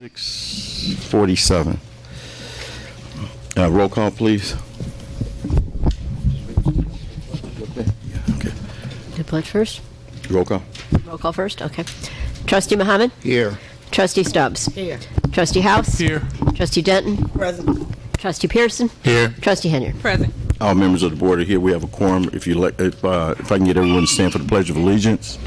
6:47. Roll call, please. The pledge first? Roll call. Roll call first? Okay. Trustee Muhammad? Here. Trustee Stubbs? Here. Trustee House? Here. Trustee Denton? Present. Trustee Pearson? Here. Trustee Henyard? Present. All members of the board are here. We have a quorum. If you like, if I can get everyone to stand for the Pledge of Allegiance.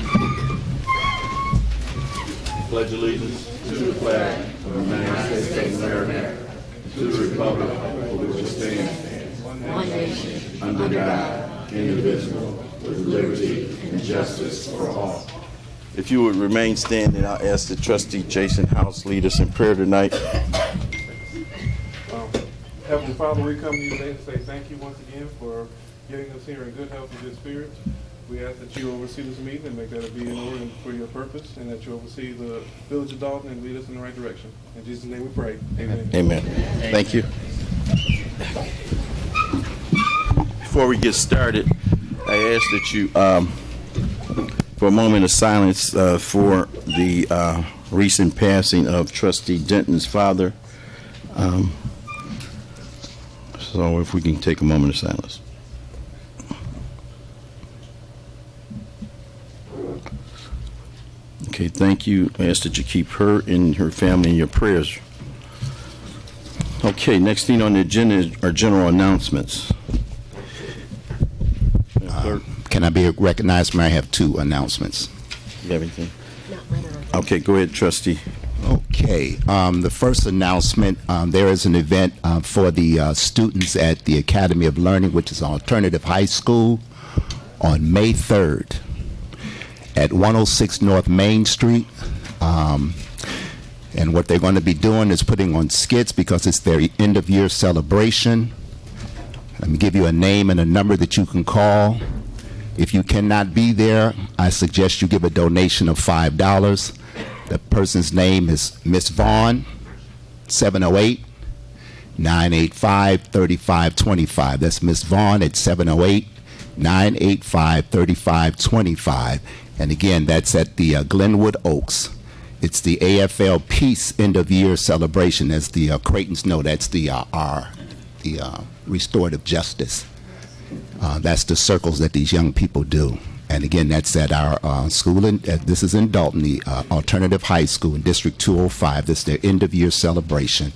Pledge allegiance to the flag of the United States of America, to the republic for which it stands, one nation, under God, indivisible, with liberty and justice for all. If you would remain standing, I'll ask the Trustee Jason House lead us in prayer tonight. Heavenly Father, we come to you today to say thank you once again for getting us here in good health and good spirits. We ask that you oversee this meeting and make that be in order for your purpose, and that you oversee the village of Dolton and lead us in the right direction. In Jesus' name we pray. Amen. Amen. Thank you. Before we get started, I ask that you, for a moment of silence for the recent passing of Trustee Denton's father. So if we can take a moment of silence. Okay, thank you. I ask that you keep her and her family in your prayers. Okay, next thing on the agenda are general announcements. Can I be recognized? May I have two announcements? You have anything? Okay, go ahead, Trustee. Okay. The first announcement, there is an event for the students at the Academy of Learning, which is Alternative High School, on May 3rd at 106 North Main Street. And what they're going to be doing is putting on skits because it's their end-of-year celebration. Let me give you a name and a number that you can call. If you cannot be there, I suggest you give a donation of $5. The person's name is Miss Vaughn, 708-985-3525. That's Miss Vaughn at 708-985-3525. And again, that's at the Glenwood Oaks. It's the AFL Peace End of Year Celebration. As the Creightons know, that's the restorative justice. That's the circles that these young people do. And again, that's at our school. This is in Dolton, the Alternative High School in District 205. This is their end of year celebration.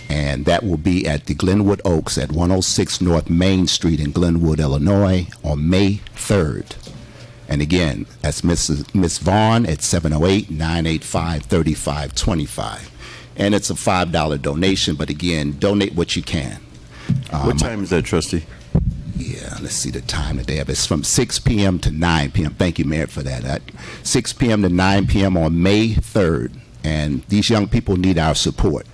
And that will be at the Glenwood Oaks at 106 North Main Street in Glenwood, Illinois on May 3rd. And again, that's Miss Vaughn at 708-985-3525. And it's a $5 donation, but again, donate what you can. What time is that, Trustee? Yeah, let's see the time that they have. It's from 6 p.m. to 9 p.m. Thank you, Mayor, for that. 6 p.m. to 9 p.m. on May 3rd. And these young people need our support.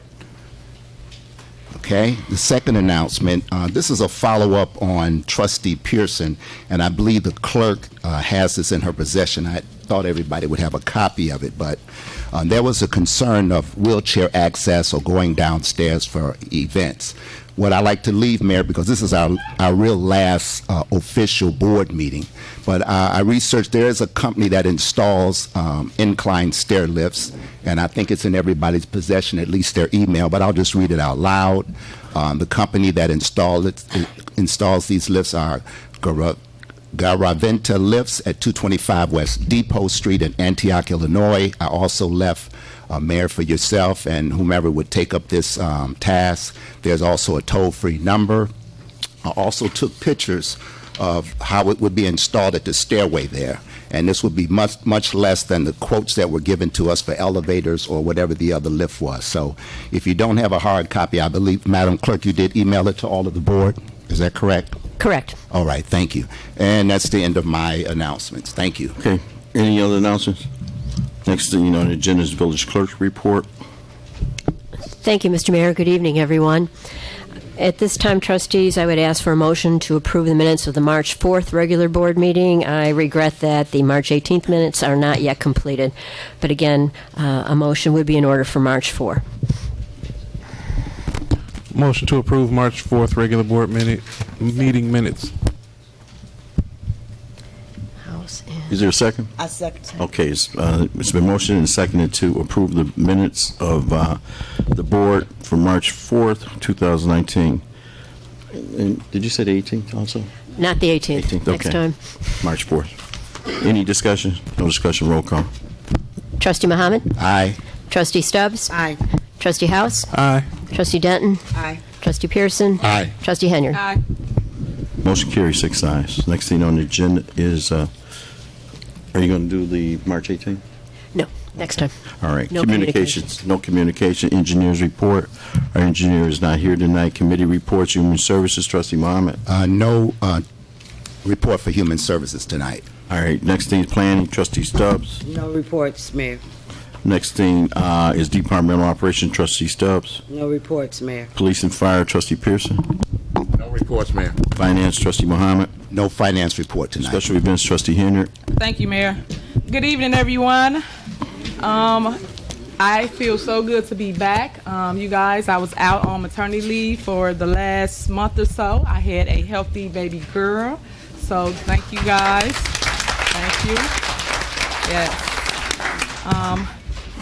Okay, the second announcement, this is a follow-up on Trustee Pearson, and I believe the clerk has this in her possession. I thought everybody would have a copy of it, but there was a concern of wheelchair access or going downstairs for events. What I like to leave, Mayor, because this is our real last official board meeting, but I researched there is a company that installs incline stair lifts, and I think it's in everybody's possession, at least their email, but I'll just read it out loud. The company that installs these lifts are Garaventa Lifts at 225 West Depot Street in Antioch, Illinois. I also left, Mayor, for yourself and whomever would take up this task. There's also a toll-free number. I also took pictures of how it would be installed at the stairway there. And this would be much, much less than the quotes that were given to us for elevators or whatever the other lift was. So if you don't have a hard copy, I believe, Madam Clerk, you did email it to all of the board. Is that correct? Correct. All right, thank you. And that's the end of my announcements. Thank you. Okay. Any other announcements? Next thing on the agenda is village clerk report. Thank you, Mr. Mayor. Good evening, everyone. At this time, trustees, I would ask for a motion to approve the minutes of the March 4th regular board meeting. I regret that the March 18th minutes are not yet completed. But again, a motion would be in order for March 4. Motion to approve March 4th regular board meeting minutes. House and... Is there a second? I second. Okay, it's been motioned and seconded to approve the minutes of the board for March 4th, 2019. And did you say the 18th also? Not the 18th. 18th, Next okay. time. March 4th. Any discussion? No discussion. Roll call. Trustee Muhammad? Aye. Trustee Stubbs? Aye. Trustee House? Aye. Trustee Denton? Aye. Trustee Pearson? Aye. Trustee Henry? Aye. Motion carries 6 ayes. Next thing on the agenda is, are you going to do the March 18th? No, next time. All right. No Communications. No communication. Engineers report. Our engineer is not here tonight. Committee reports. Human Services. Trustee Mohammed. No report for Human Services tonight. All right. Next thing is planning. Trustee Stubbs. No reports, Mayor. Next thing is Departmental Operations. Trustee Stubbs. No reports, Mayor. Police and Fire. Trustee Pearson. No reports, Mayor. Finance. Trustee Mohammed. No finance report tonight. Special Events. Trustee Henry. Thank you, Mayor. Good evening, everyone. I feel so good to be back. You guys, I was out on maternity leave for the last month or so. I had a healthy baby girl. So thank you, guys. Thank you. Yes.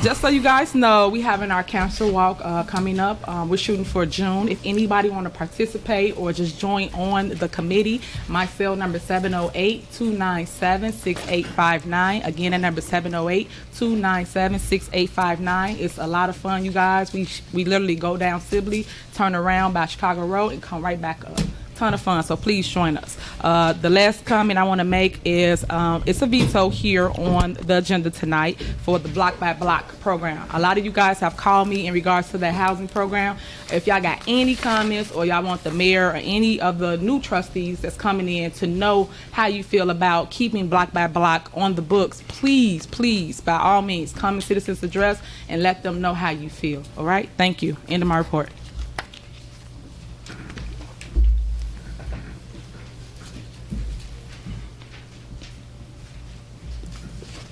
Just so you guys know, we having our cancer walk coming up. We're shooting for June. If anybody want to participate or just join on the committee, my cell number 708-297-6859. Again, that number 708-297-6859. It's a lot of fun, you guys. We literally go down Sibley, turn around by Chicago Road, and come right back up. Ton of fun, so please join us. The last comment I want to make is it's a veto here on the agenda tonight for the block by block program. A lot of you guys have called me in regards to that housing program. If y'all got any comments or y'all want the mayor or any of the new trustees that's coming in to know how you feel about keeping block by block on the books, please, by all means, come to Citizens Address and let them know how you feel. All right? Thank you. End of my report.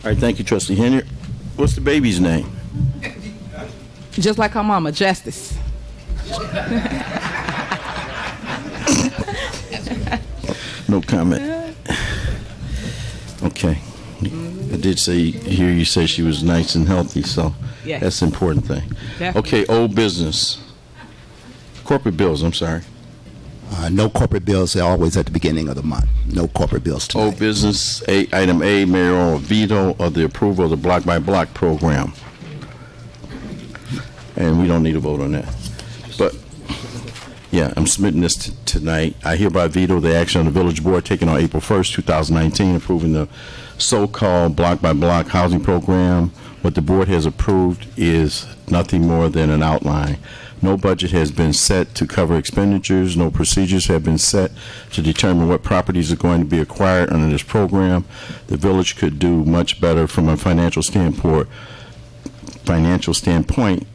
All right. Thank you, Trustee Henry. What's the baby's name? Just like her mama, Justice. No comment. Okay. I did hear you say she was nice and healthy, so Yes. that's the important thing. Definitely. Okay, old business. Corporate bills, I'm sorry. No corporate bills. They're always at the beginning of the month. No corporate bills tonight. Old business, item A, mayoral veto of the approval of the block by block program. And we don't need a vote on that. But, yeah, I'm submitting this tonight. I hereby veto the action of the village board taken on April 1st, 2019, approving the so-called block by block housing program. What the board has approved is nothing more than an outline. No budget has been set to cover expenditures. No procedures have been set to determine what properties are going to be acquired under this program. The village could do much better from a financial standpoint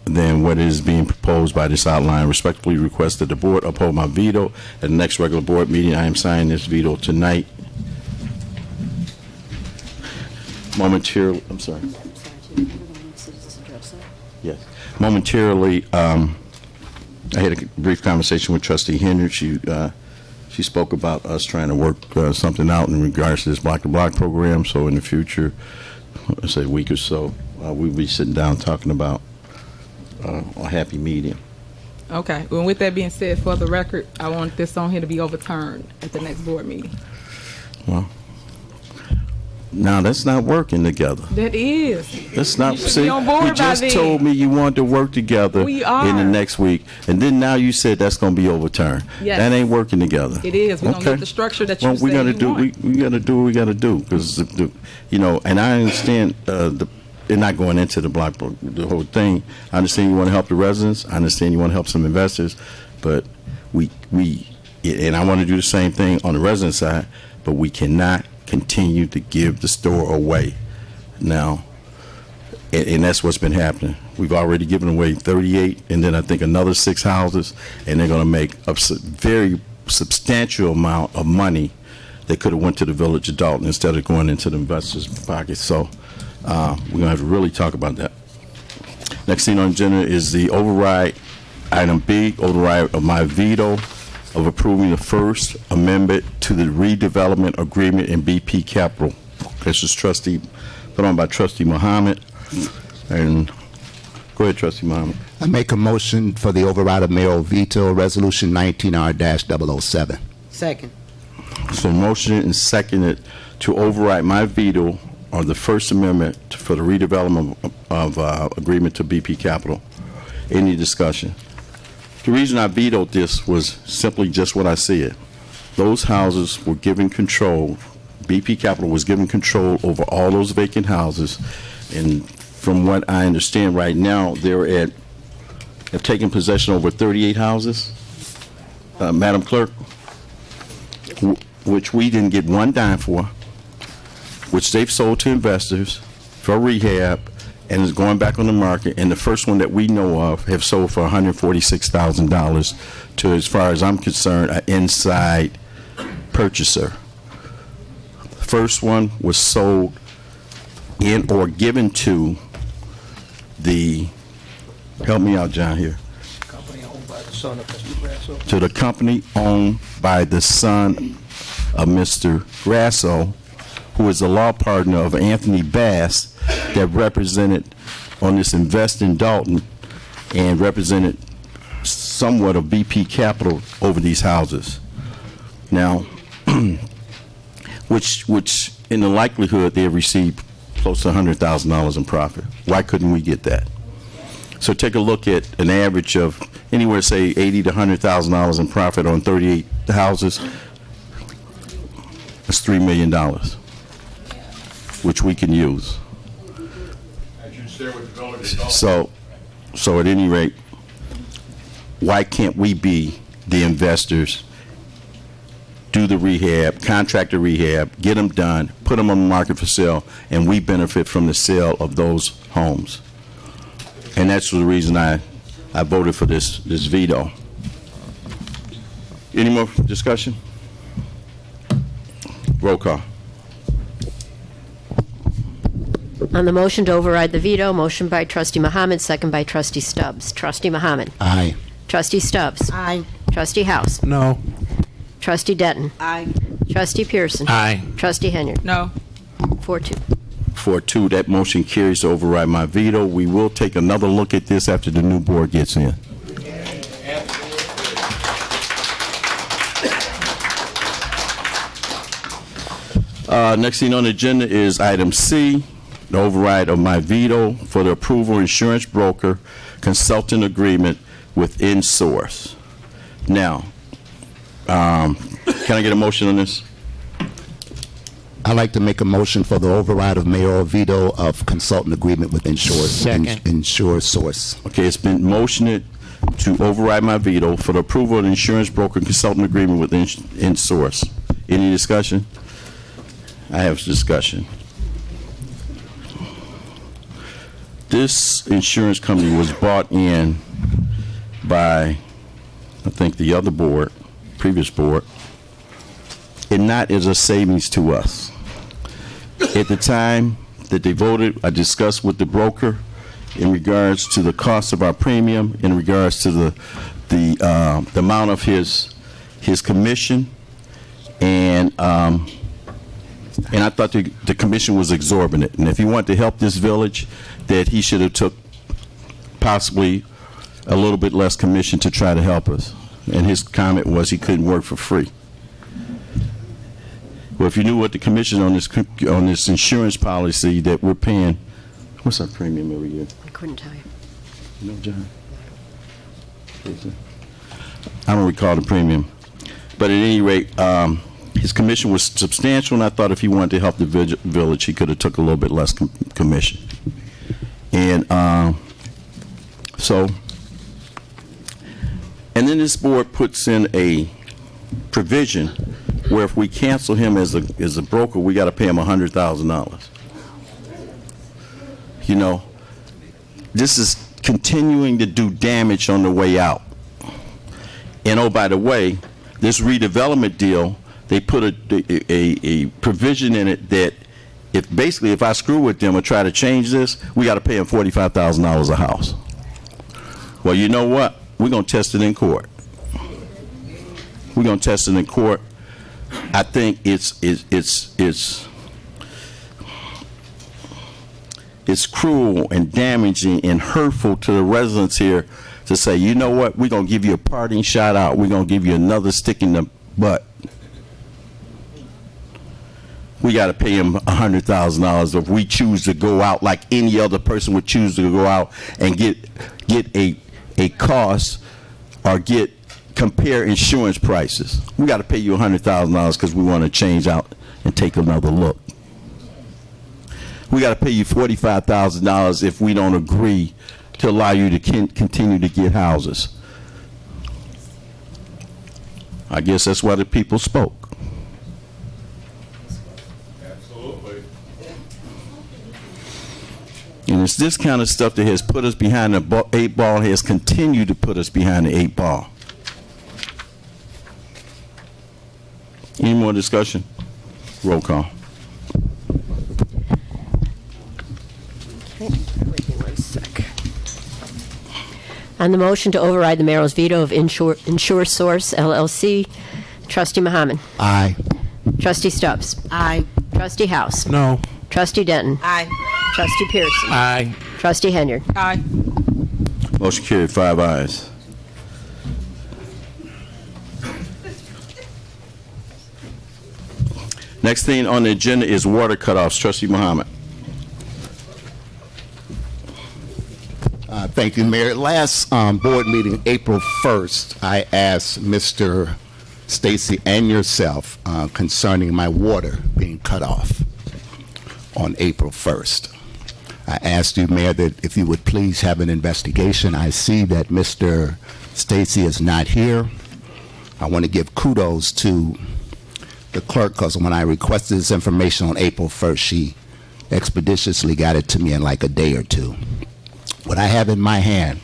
than what is being proposed by this outline. Respectfully request that the board uphold my veto at the next regular board meeting. I am signing this veto tonight. Momentarily, I'm sorry. Yes. Momentarily, I had a brief conversation with Trustee Henry. She spoke about us trying to work something out in regards to this block-to-block program. So in the future, let's say a week or so, we'll be sitting down talking about a happy medium. Okay. Well, with that being said, for the record, I want this on here to be overturned at the next board meeting. Well, now that's not working together. That is. That's not. You should See, be on board you by just then. told me you wanted to work together We are. in the next week, and then now you said that's going to be overturned. Yes. That ain't working together. It is. We're going to get the structure that you we said gotta you do. want. We got to do what we got to do because and I understand they're not going into the whole thing. I understand you want to help the residents. I understand you want to help some investors, but and I want to do the same thing on the resident side, but we cannot continue to give the store away now, and that's what's been happening. We've already given away 38, and then I think another 6 houses, and they're going to make a very substantial amount of money that could have went to the village of Dolton instead of going into the investors' pockets. So we're going to have to really talk about that. Next thing on the agenda is the override, item B, override of my veto of approving the First Amendment to the redevelopment agreement in BP Capital This is put on by Trustee Muhammad. And go ahead, Trustee Muhammad. I make a motion for the override of mayoral veto, Resolution 19R-007. Second. So motion and seconded to override my veto on the First Amendment for the redevelopment of agreement to BP Capital. Any discussion? The reason I vetoed this was simply just what I said. Those houses were given control. BP Capital was given control over all those vacant houses, and from what I understand right now, have taken possession over 38 houses, Madam Clerk, which we didn't get one dime for, which they've sold to investors for rehab, and is going back on the market. And the first one that we know of have sold for $146,000 to, as far as I'm concerned, an inside purchaser. The first one was sold in or given to the, help me out, John, here. Company owned by the son of Mr. Grasso. To the company owned by the son of Mr. Grasso, who is a law partner of Anthony Bass, that represented on this invest in Dolton and represented somewhat of BP Capital over these houses. Now, which in the likelihood they have received close to $100,000 in profit. Why couldn't we get that? So take a look at an average of anywhere, say, $80,000 to $100,000 in profit on 38 houses. That's $3 million, which we can use. So at any rate, why can't we be the investors, do the rehab, contract the rehab, get them done, put them on the market for sale, and we benefit from the sale of those homes? And that's the reason I voted for this veto. Any more discussion? Roll call. On the motion to override the veto, motion by Trustee Muhammad, second by Trustee Stubbs. Trustee Muhammad. Aye. Trustee Stubbs. Aye. Trustee House. No. Trustee Denton. Aye. Trustee Pearson. Aye. Trustee Henyard. No. 4-2. 4-2, that motion carries to override my veto. We will take another look at this after the new board gets in. Next thing on the agenda is item C, the override of my veto for the approval insurance broker consultant agreement with InSource. Now, can I get a motion on this? I'd like to make a motion for the override of mayoral veto of consultant agreement with InSource. Okay, it's been motioned to override my veto for the approval of the insurance broker consultant agreement with InSource. Any discussion? I have discussion. This insurance company was bought in by, I think, the other board, previous board, and not as a savings to us. At the time that they voted, I discussed with the broker in regards to the cost of our premium, in regards to the amount of his commission, and I thought the commission was exorbitant. And if he wanted to help this village, that he should have took possibly a little bit less commission to try to help us. And his comment was he couldn't work for free. Well, if you knew what the commission on this insurance policy that we're paying, what's our premium every year? I couldn't tell you. You know, John? I don't recall the premium. But at any rate, his commission was substantial, and I thought if he wanted to help the village, he could have took a little bit less commission. And and then this board puts in a provision where if we cancel him as a broker, we got to pay him $100,000. You know, this is continuing to do damage on the way out. And oh, by the way, this redevelopment deal, they put a provision in it that if I screw with them or try to change this, we got to pay them $45,000 a house. Well, you know what? We're going to test it in court. We're going to test it in court. I think it's it's cruel and damaging and hurtful to the residents here to say, you know what, we're going to give you a parting shot out. We're going to give you another stick in the butt. We got to pay him $100,000 if we choose to go out like any other person would choose to go out and get a cost or compare insurance prices. We got to pay you $100,000 because we want to change out and take another look. We got to pay you $45,000 if we don't agree to allow you to continue to get houses. I guess that's why the people spoke. Absolutely. And it's this kind of stuff that has put us behind the 8 ball, has continued to put us behind the 8 ball. Any more discussion? Roll call. On the motion to override the mayor's veto of Insure Source LLC, Trustee Muhammad. Aye. Trustee Stubbs. Aye. Trustee House. No. Trustee Denton. Aye. Trustee Pearson. Aye. Trustee Henyard. Aye. Motion carried, 5 ayes. Next thing on the agenda is water cutoffs. Trustee Muhammad. Thank you, Mayor. Last board meeting, April 1st, I asked Mr. Stacy and yourself concerning my water being cut off on April 1st. I asked you, Mayor, that if you would please have an investigation. I see that Mr. Stacy is not here. I want to give kudos to the clerk because when I requested this information on April 1st, she expeditiously got it to me in like a day or two. What I have in my hand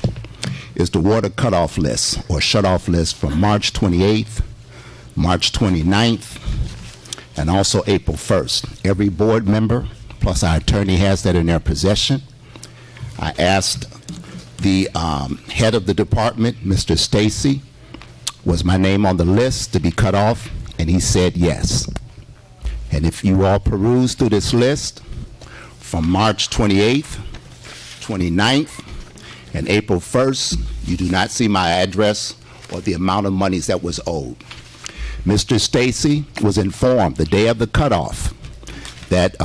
is the water cutoff list or shut-off list from March 28th, March 29th, and also April 1st. Every board member, plus our attorney, has that in their possession. I asked the head of the department, Mr. Stacy, was my name on the list to be cut off, and he said yes. And if you all peruse through this list, from March 28th, 29th, and April 1st, you do not see my address or the amount of monies that was owed. Mr. Stacy was informed the day of the cutoff that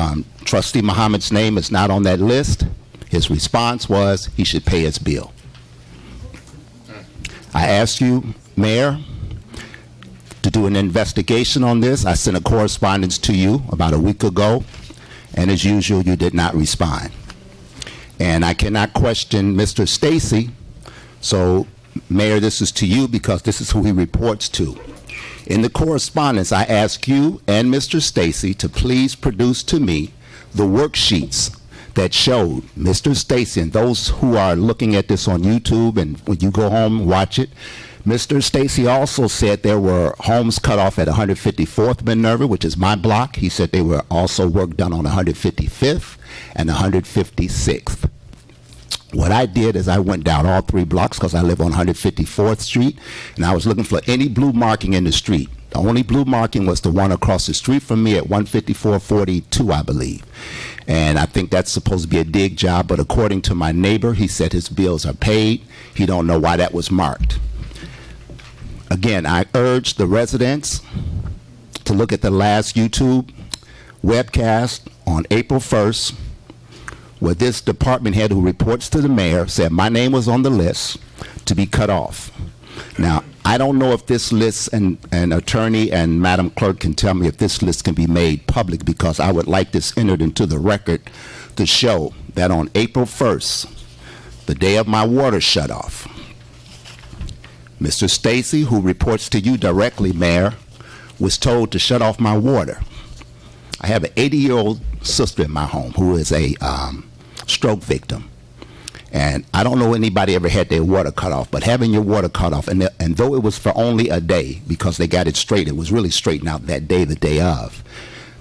Trustee Muhammad's name is not on that list. His response was he should pay his bill. I asked you, Mayor, to do an investigation on this. I sent a correspondence to you about a week ago, and as usual, you did not respond. And I cannot question Mr. Stacy, so Mayor, this is to you because this is who he reports to. In the correspondence, I ask you and Mr. Stacy to please produce to me the worksheets that showed Mr. Stacy, and those who are looking at this on YouTube and when you go home, watch it. Mr. Stacy also said there were homes cut off at 154th Minerva, which is my block. He said they were also work done on 155th and 156th. What I did is I went down all 3 blocks because I live on 154th Street, and I was looking for any blue marking in the street. The only blue marking was the one across the street from me at 15442, I believe. And I think that's supposed to be a dig job, but according to my neighbor, he said his bills are paid. He don't know why that was marked. Again, I urge the residents to look at the last YouTube webcast on April 1st, where this department head who reports to the mayor said my name was on the list to be cut off. Now, I don't know if this list, and attorney and Madam Clerk can tell me if this list can be made public, because I would like this entered into the record to show that on April 1st, the day of my water shut off, Mr. Stacy, who reports to you directly, Mayor, was told to shut off my water. I have an 80-year-old sister in my home who is a stroke victim. And I don't know anybody ever had their water cut off, but having your water cut off, and though it was for only a day, because they got it straight, it was really straightened out that day, the day of,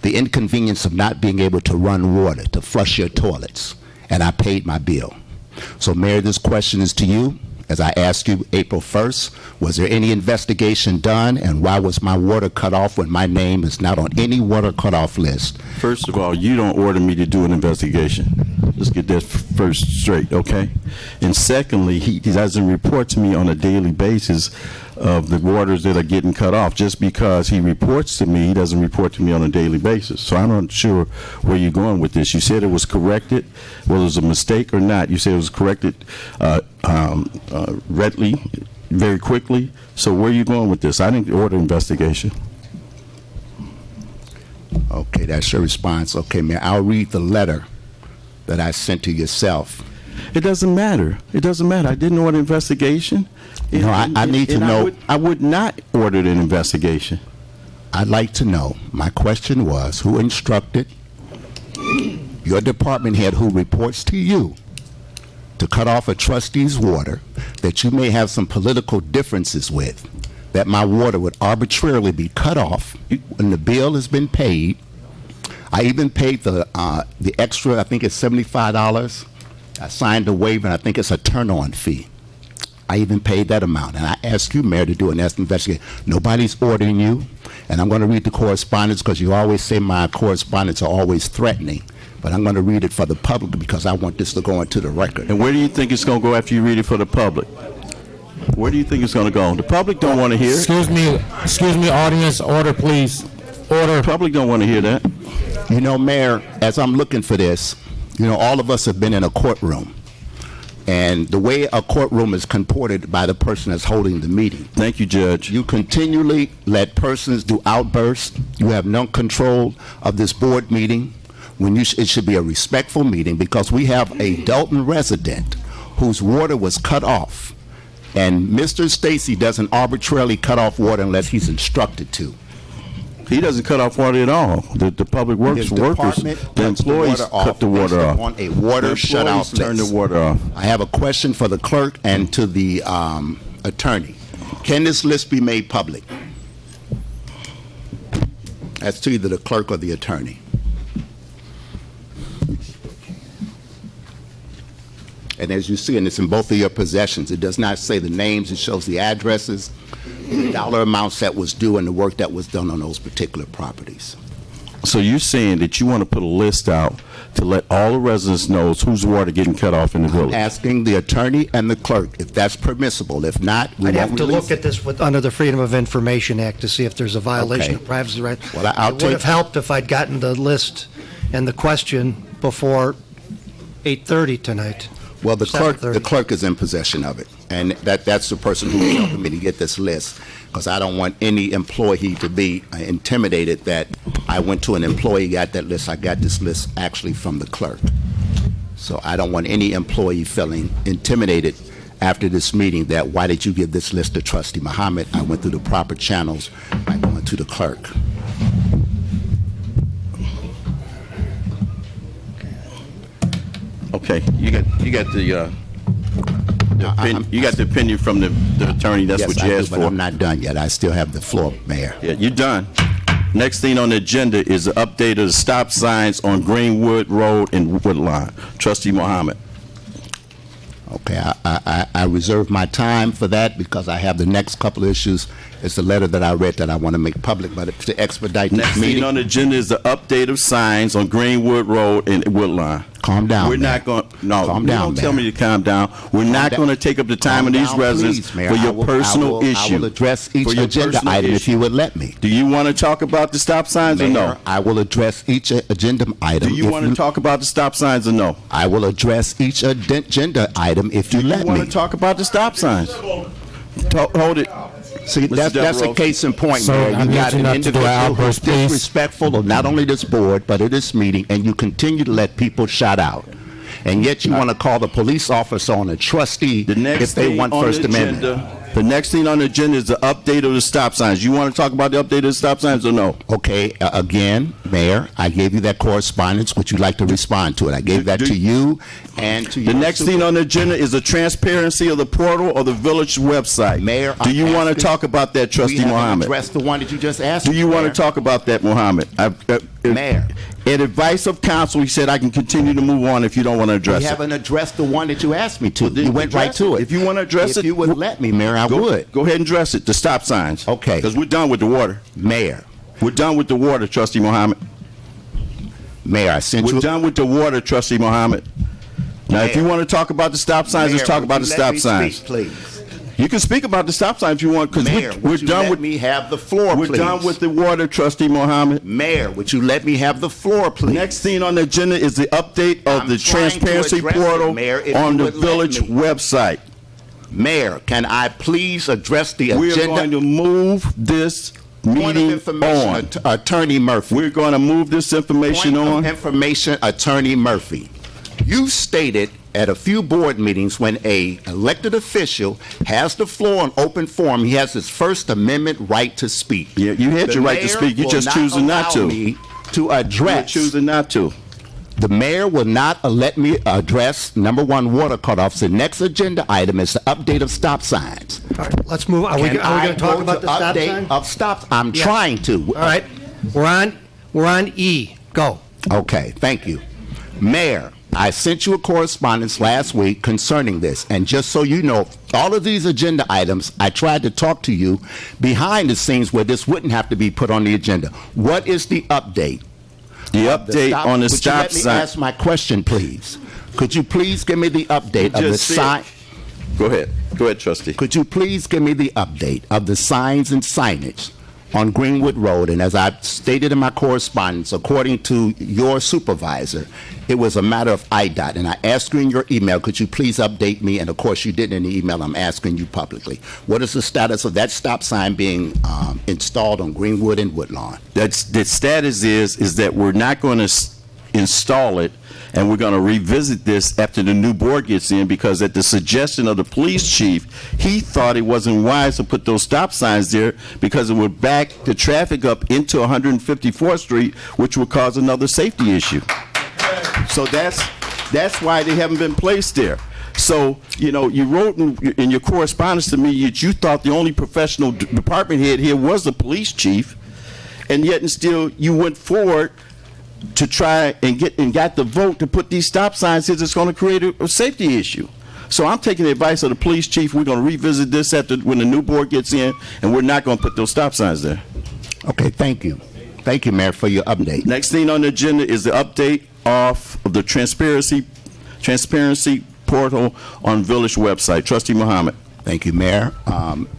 the inconvenience of not being able to run water, to flush your toilets, and I paid my bill. So, Mayor, this question is to you. As I asked you April 1st, was there any investigation done, and why was my water cut off when my name is not on any water cutoff list? First of all, you don't order me to do an investigation. Let's get that first straight, okay? And secondly, he doesn't report to me on a daily basis of the waters that are getting cut off. Just because he reports to me, he doesn't report to me on a daily basis. So I'm not sure where you're going with this. You said it was corrected, whether it was a mistake or not. You said it was corrected readily, very quickly. So where are you going with this? I didn't order investigation. Okay, that's your response. Okay, Mayor, I'll read the letter that I sent to yourself. It doesn't matter. It doesn't matter. I didn't order investigation. No, I need to know. I would not order an investigation. I'd like to know, my question was, who instructed your department head who reports to you to cut off a trustee's water that you may have some political differences with, that my water would arbitrarily be cut off when the bill has been paid? I even paid the extra, I think it's $75. I signed a waiver, and I think it's a turn-on fee. I even paid that amount, and I asked you, Mayor, to do an investigation. Nobody's ordering you, and I'm going to read the correspondence because you always say my correspondence are always threatening, but I'm going to read it for the public because I want this to go into the record. And where do you think it's going to go after you read it for the public? Where do you think it's going to go? The public don't want to hear it. Excuse me, audience, order, please. Order. The public don't want to hear that. You know, Mayor, as I'm looking for this, you know, all of us have been in a courtroom. And the way a courtroom is comported by the person that's holding the meeting. Thank you, Judge. You continually let persons do outbursts. You have no control of this board meeting when it should be a respectful meeting, because we have a Dolton resident whose water was cut off. And Mr. Stacy doesn't arbitrarily cut off water unless he's instructed to. He doesn't cut off water at all. The public works His workers, department the cuts employees the water cut the off water based off. upon a water The shutoff employees turn the list. water off. I have a question for the clerk and to the attorney. Can this list be made public? That's to either the clerk or the attorney. And as you see, and it's in both of your possessions, it does not say the names, it shows the addresses, the dollar amounts that was due, and the work that was done on those particular properties. So you're saying that you want to put a list out to let all the residents know whose water getting cut off in the village? Asking the attorney and the clerk if that's permissible. If not, we I'd won't have to release look at this under the Freedom of Information Act to see if there's a violation Okay. of privacy rights. Well, I'll It would take- have helped if I'd gotten the list and the question before 8:30 tonight. Well, the 7:30. clerk is in possession of it, and that's the person who helped me to get this list, because I don't want any employee to be intimidated that I went to an employee, got that list. I got this list actually from the clerk. So I don't want any employee feeling intimidated after this meeting that, why did you give this list to Trustee Muhammad? I went through the proper channels by going to the clerk. Okay, you got the you got the opinion from the attorney. That's Yes, what I you do, asked but for. I'm not done yet. I still have the floor, Mayor. Yeah, you're done. Next thing on the agenda is the update of the stop signs on Greenwood Road and Woodline. Trustee Muhammad. Okay, I reserve my time for that because I have the next couple of issues. It's the letter that I read that I want to make public, but to expedite this Next thing meeting. on the agenda is the update of signs on Greenwood Road and Woodline. Calm down, We're Mayor. not going. No, Calm you down, don't tell Mayor. me to calm down. We're not down. going to take up the time of Calm these down, residents please, Mayor. for I your will- personal issue. I will address each For your agenda personal item if issue. you would let me. Do you want to talk about the stop signs or Mayor, no? I will address each agenda item. Do you if want to talk about the stop signs or no? I will address each agenda item if you Do let you me. want to talk about the stop signs? Hold it. See, Mr. that's a Devereaux. case in point, Sir, Mayor. I You need got you an not to do individual who's outbursts, please. disrespectful of not only this board, but of this meeting, and you continue to let people shout out. And yet you want to call the police officer on a trustee The next if they thing want on First the Amendment. agenda. The next thing on the agenda is the update of the stop signs. You want to talk about the update of the stop signs or no? Okay, again, Mayor, I gave you that correspondence. Would you like to respond to it? I gave that Do- to you and to The your next thing on the agenda is the transparency of the portal or the village website. Mayor, do I'm you want to asking- talk about that, We Trustee haven't Muhammad? addressed the one that you just asked. Do you want Mayor. to talk about that, Muhammad? Mayor. At advice of counsel, he said I can continue to move on if you don't want to address We it. haven't addressed the one that you asked me to. then You went right address to it. it. If you want to address If it, you would let me, Mayor, I go, would. Go ahead and address it. The stop signs. Okay. Because we're done with the water. Mayor, We're done with the water, Trustee Muhammad. Mayor, I sent We're you. done with the water, Trustee Muhammad. Now, if you want to talk about the stop signs, let's Mayor, talk about the would you stop let me signs. speak, please? You can speak about the stop signs if you want, because Mayor, we're would you done let with me have the floor, we're please? done with the water, Trustee Mohammed. Mayor, would you let me have the floor, please? Next thing on the agenda is the update of I'm the trying to transparency address portal it, Mayor, if on you the would let village me. website. Mayor, can I please address the We are agenda? going to move this Point of meeting information, on. Attorney Murphy. We're going to move this information Point of on. information, Attorney Murphy. You stated at a few board meetings when a elected official has the floor in open forum, he has his First Amendment right to speak. Yeah, you had The your right to mayor speak. You're will just choosing not allow to. me to You're address. choosing not to. The mayor will not let me address number one, water cutoffs. The next agenda item is the update of stop signs. All right, let's move. Are we Can going I to talk go about the stop update sign? of stop? I'm Yes. trying to. All right, we're on E. Go. Okay, thank you. Mayor, I sent you a correspondence last week concerning this, and just so you know, all of these agenda items, I tried to talk to you behind the scenes where this wouldn't have to be put on the agenda. What is the update? The of update stop- on the Would you stop let me sign. ask my question, please? Could you please give me the update of the Just said- sign? Go ahead. Go ahead, Trustee. Could you please give me the update of the signs and signage on Greenwood Road? And as I stated in my correspondence, according to your supervisor, it was a matter of IDOT. And I asked you in your email, could you please update me? And of course, you didn't in the email. I'm asking you publicly. What is the status of that stop sign being installed on Greenwood and Woodlawn? That's the status is that we're not going to install it, and we're going to revisit this after the new board gets in, because at the suggestion of the police chief, he thought it wasn't wise to put those stop signs there because it would back the traffic up into 154th Street, which would cause another safety issue. So that's why they haven't been placed there. So, you know, you wrote in your correspondence to me that you thought the only professional department head here was the police chief, and yet and still you went forward to try and got the vote to put these stop signs here that's going to create a safety issue. So I'm taking the advice of the police chief. We're going to revisit this after when the new board gets in, and we're not going to put those stop signs there. Okay, thank you. Thank you, Mayor, for your update. Next thing on the agenda is the update of the transparency portal on village website. Trustee Mohammed. Thank you, Mayor.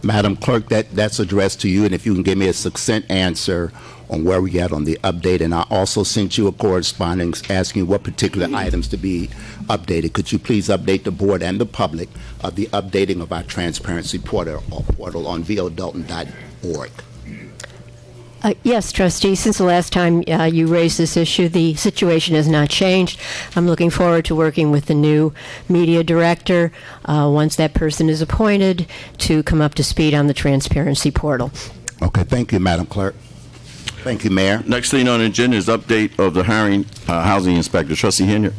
Madam Clerk, that's addressed to you, and if you can give me a succinct answer on where we at on the update. And I also sent you a correspondence asking what particular items to be updated. Could you please update the board and the public of the updating of our transparency portal on vodolton.org? Yes, trustee. Since the last time you raised this issue, the situation has not changed. I'm looking forward to working with the new media director, once that person is appointed, to come up to speed on the transparency portal. Okay, thank you, Madam Clerk. Thank you, Mayor. Next thing on the agenda is update of the hiring housing inspector. Trustee Henry.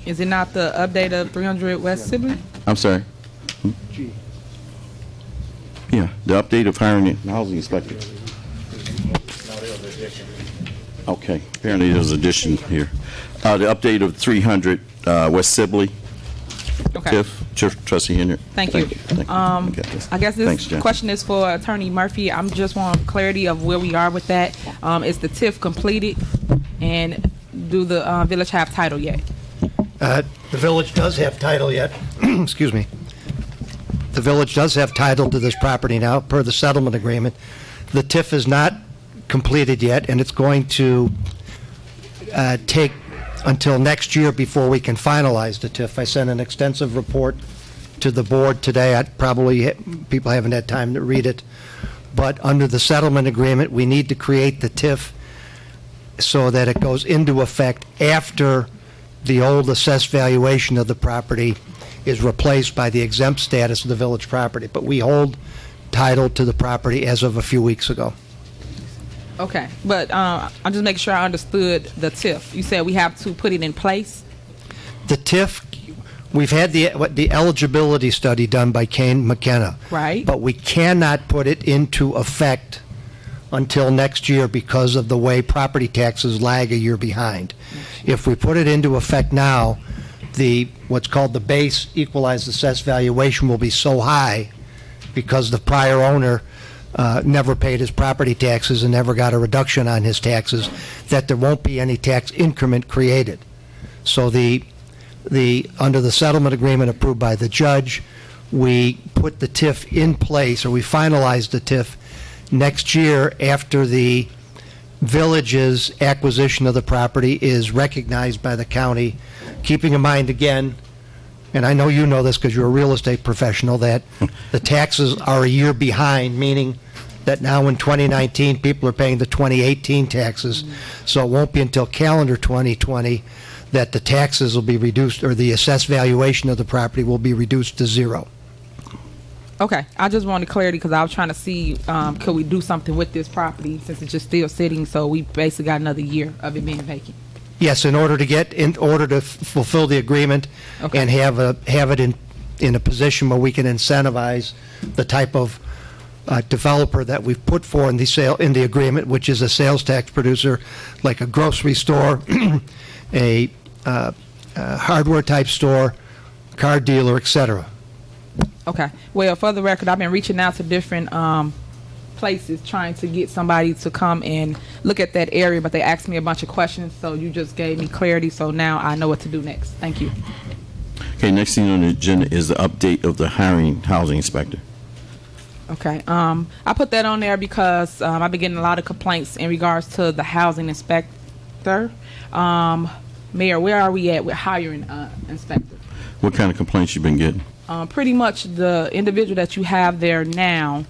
Is it not the update of 300 West Sibley? I'm sorry. Yeah, the update of hiring the housing inspector. Okay, apparently there's an addition here. The update of 300 West Sibley. Okay. Trustee Henry. Thank you. I guess this Thanks, Jen. question is for Attorney Murphy. I'm just want clarity of where we are with that. Is the TIF completed, and do the village have title yet? The village does have title yet. Excuse me. The village does have title to this property now, per the settlement agreement. The TIF is not completed yet, and it's going to take until next year before we can finalize the TIF. I sent an extensive report to the board today. People haven't had time to read it. But under the settlement agreement, we need to create the TIF so that it goes into effect after the old assessed valuation of the property is replaced by the exempt status of the village property. But we hold title to the property as of a few weeks ago. Okay, but I'm just making sure I understood the TIF. You said we have to put it in place? The TIF, we've had the eligibility study done by Kane McKenna. Right. But we cannot put it into effect until next year because of the way property taxes lag a year behind. If we put it into effect now, what's called the base equalized assessed valuation will be so high because the prior owner never paid his property taxes and never got a reduction on his taxes, that there won't be any tax increment created. So under the settlement agreement approved by the judge, we put the TIF in place, or we finalized the TIF next year after the village's acquisition of the property is recognized by the county, keeping in mind again, and I know you know this because you're a real estate professional, that the taxes are a year behind, meaning that now in 2019, people are paying the 2018 taxes, so it won't be until calendar 2020 that the taxes will be reduced, or the assessed valuation of the property will be reduced to zero. Okay, I just wanted clarity because I was trying to see could we do something with this property since it's just still sitting. So we basically got another year of it being vacant. Yes, in order to fulfill the agreement and have it in a position where we can incentivize the type of developer that we've put for in the agreement, which is a sales tax producer, like a grocery store, a hardware type store, car dealer, etc. Okay. Well, for the record, I've been reaching out to different places trying to get somebody to come and look at that area, but they asked me a bunch of questions, so you just gave me clarity, so now I know what to do next. Thank you. Okay, next thing on the agenda is the update of the hiring housing inspector. Okay. I put that on there because I've been getting a lot of complaints in regards to the housing inspector. Mayor, where are we at with hiring inspector? What kind of complaints you been getting? Pretty much the individual that you have there now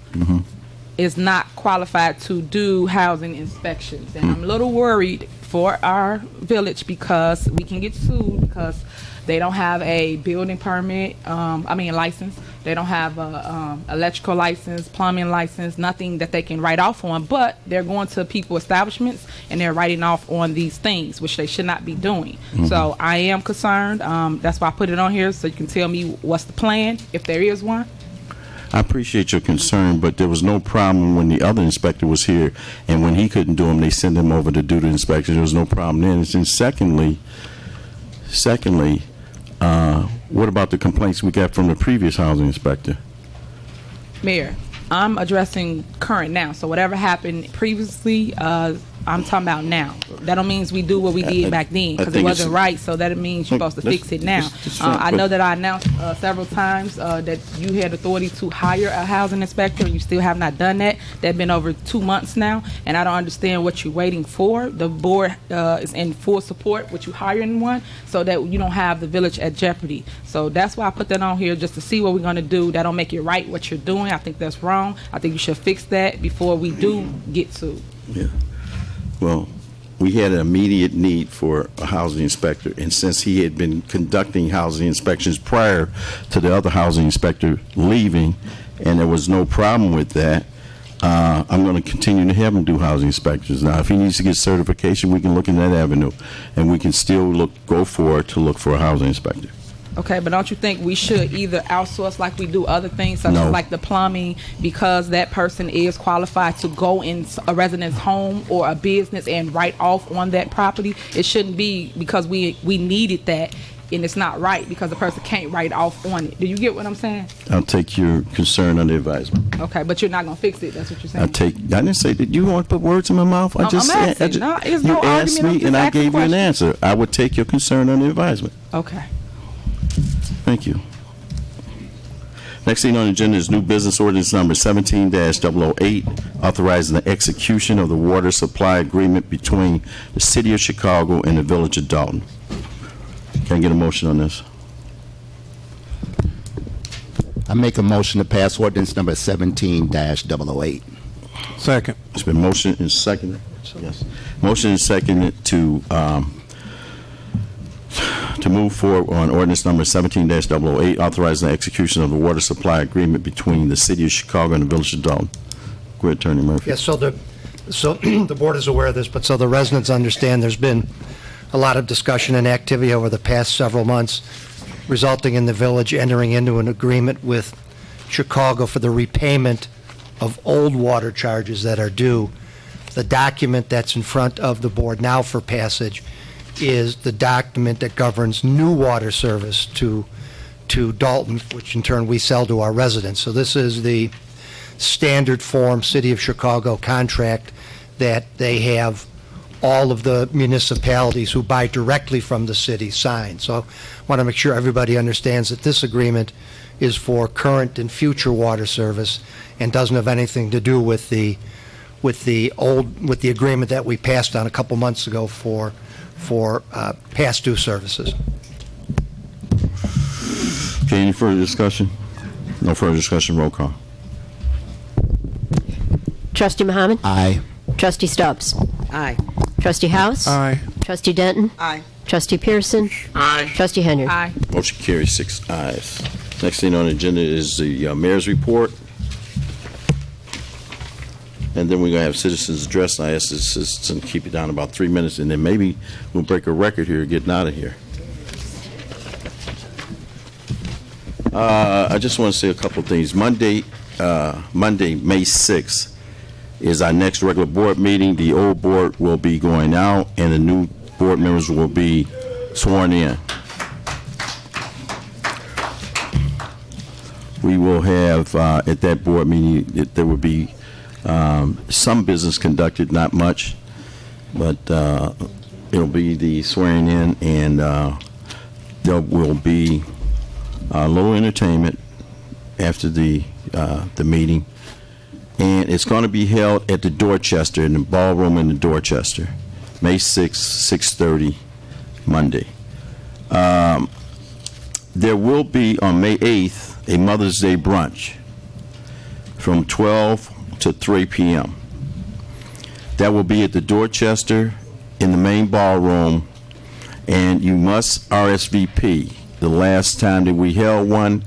is not qualified to do housing inspections. And I'm a little worried for our village because we can get sued because they don't have a building permit, license. They don't have a electrical license, plumbing license, nothing that they can write off on. But they're going to people establishments and they're writing off on these things, which they should not be doing. So I am concerned. That's why I put it on here so you can tell me what's the plan, if there is one. I appreciate your concern, but there was no problem when the other inspector was here, and when he couldn't do them, they sent him over to do the inspection. There was no problem then. And secondly, what about the complaints we got from the previous housing inspector? Mayor, I'm addressing current now. So whatever happened previously, I'm talking about now. That don't mean we do what we did back then because it wasn't right. So that means you're supposed to fix it now. I know that I announced several times that you had authority to hire a housing inspector, and you still have not done that. That's been over 2 months now, and I don't understand what you're waiting for. The board is in full support with you hiring one, so that you don't have the village at jeopardy. So that's why I put that on here, just to see what we're going to do. That don't make it right what you're doing. I think that's wrong. I think you should fix that before we do get sued. Yeah. Well, we had an immediate need for a housing inspector, and since he had been conducting housing inspections prior to the other housing inspector leaving, and there was no problem with that, I'm going to continue to have him do housing inspections. Now, if he needs to get certification, we can look in that avenue, and we can still go forward to look for a housing inspector. Okay, but don't you think we should either outsource like we do other things, such as like the plumbing, because that person is qualified to go in a resident's home or a business and write off on that property? It shouldn't be because we needed that, and it's not right because the person can't write off on it. Do you get what I'm saying? I'll take your concern under advisement. Okay, but you're not going to fix it. That's what you're saying. I didn't say that. You want to put words in my mouth? I'm asking. No, it's no you asked argument. me, and I gave you an answer. I would take your concern under advisement. Okay. Thank you. Next thing on the agenda is new business ordinance number 17-008, authorizing the execution of the water supply agreement between the City of Chicago and the Village of Dolton. Can I get a motion on this? I make a motion to pass ordinance number 17-008. Second. It's been motioned and seconded. Yes. Motion and seconded to move forward on ordinance number 17-008, authorizing the execution of the water supply agreement between the City of Chicago and the Village of Dolton. Go ahead, Attorney Murphy. Yes, so the board is aware of this, but so the residents understand there's been a lot of discussion and activity over the past several months, resulting in the village entering into an agreement with Chicago for the repayment of old water charges that are due. The document that's in front of the board now for passage is the document that governs new water service to Dolton, which in turn we sell to our residents. So this is the standard form City of Chicago contract that they have all of the municipalities who buy directly from the city sign. So I want to make sure everybody understands that this agreement is for current and future water service and doesn't have anything to do with the agreement that we passed on a couple months ago for past due services. Okay, any further discussion? No further discussion. Roll call. Trustee Muhammad? Aye. Trustee Stubbs? Aye. Trustee House? Aye. Trustee Denton? Aye. Trustee Pearson? Aye. Trustee Henry? Aye. Motion carries 6 ayes. Next thing on the agenda is the mayor's report. And then we're going to have citizens' address. I ask the assistant to keep it down about 3 minutes, and then maybe we'll break a record here getting out of here. I just want to say a couple of things. Monday, May 6th, is our next regular board meeting. The old board will be going out, and the new board members will be sworn in. We will have, at that board meeting, there will be some business conducted, not much, but it'll be the swearing in, and there will be a little entertainment after the meeting, and it's going to be held at the Dorchester, in the ballroom in the Dorchester, May 6th, 6:30, Monday. There will be on May 8th a Mother's Day brunch from 12 to 3 p.m. That will be at the Dorchester in the main ballroom, and you must RSVP. The last time that we held one,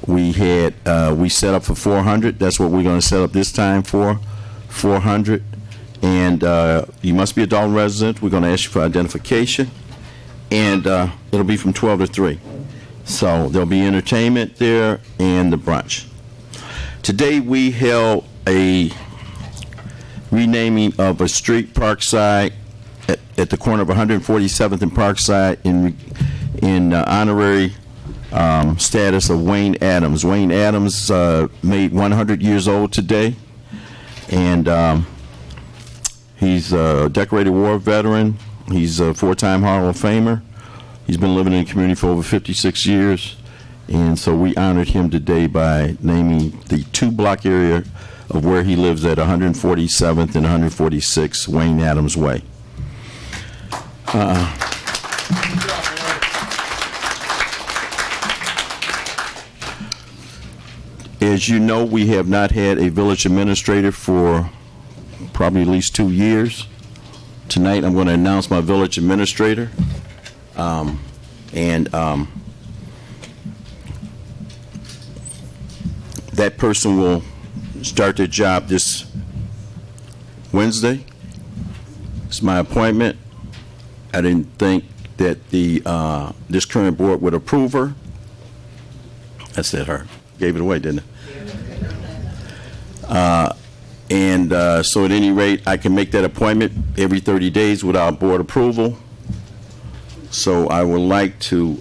we set up for 400. That's what we're going to set up this time for, 400. And you must be a Dolton resident. We're going to ask you for identification, and it'll be from 12 to 3. So there'll be entertainment there and the brunch. Today we held a renaming of a street, Parkside, at the corner of 147th and Parkside, in honorary status of Wayne Adams. Wayne Adams made 100 years old today, and he's a decorated war veteran. He's a 4-time Hall of Famer. He's been living in the community for over 56 years, and so we honored him today by naming the 2-block area of where he lives at 147th and 146 Wayne Adams Way. As you know, we have not had a village administrator for probably at least 2 years. Tonight I'm going to announce my village administrator. That person will start their job this Wednesday. It's my appointment. I didn't think that this current board would approve her. I said her. Gave it away, didn't I? So at any rate, I can make that appointment every 30 days without board approval. So I would like to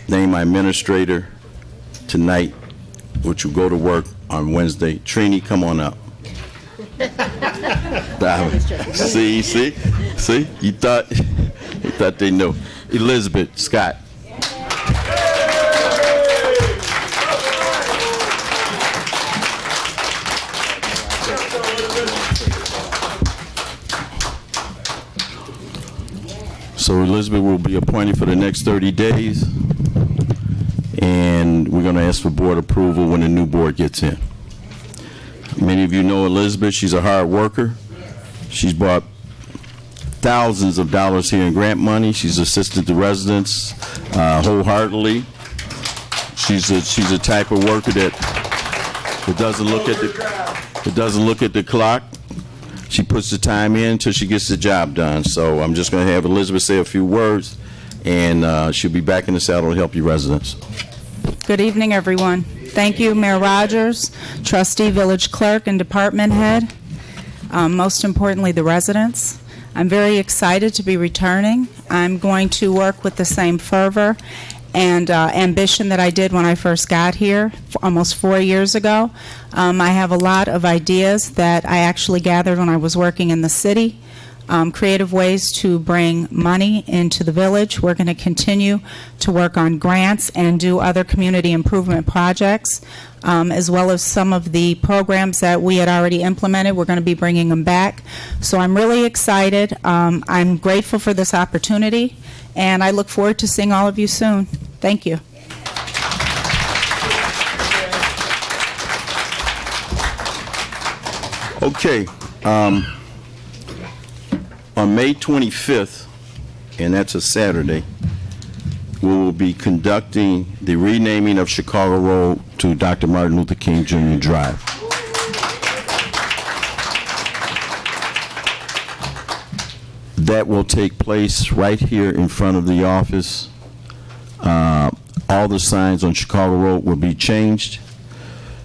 name my administrator tonight, which will go to work on Wednesday. Trini, come on up. See, you thought they knew. Elizabeth Scott. So Elizabeth will be appointed for the next 30 days, and we're going to ask for board approval when the new board gets in. Many of you know Elizabeth. She's a hard worker. She's brought thousands of dollars here in grant money. She's assisted the residents wholeheartedly. She's a type of worker that doesn't look at the clock. She puts the time in until she gets the job done. So I'm just going to have Elizabeth say a few words, and she'll be back in the saddle to help you residents. Good evening, everyone. Thank you, Mayor Rogers, trustee, village clerk, and department head. Most importantly, the residents. I'm very excited to be returning. I'm going to work with the same fervor and ambition that I did when I first got here almost 4 years ago. I have a lot of ideas that I actually gathered when I was working in the city. Creative ways to bring money into the village. We're going to continue to work on grants and do other community improvement projects, as well as some of the programs that we had already implemented. We're going to be bringing them back. So I'm really excited. I'm grateful for this opportunity, and I look forward to seeing all of you soon. Thank you. Okay. On May 25th, and that's a Saturday, we will be conducting the renaming of Chicago Road to Dr. Martin Luther King Jr. Drive. That will take place right here in front of the office. All the signs on Chicago Road will be changed.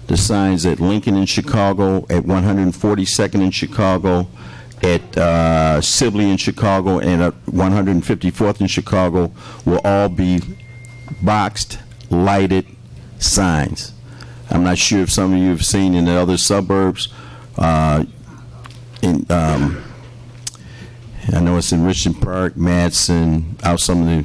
The signs at Lincoln in Chicago, at 142nd in Chicago, at Sibley in Chicago, and at 154th in Chicago will all be boxed, lighted signs. I'm not sure if some of you have seen in the other suburbs. I know it's in Richmond Park, Madison, out some of the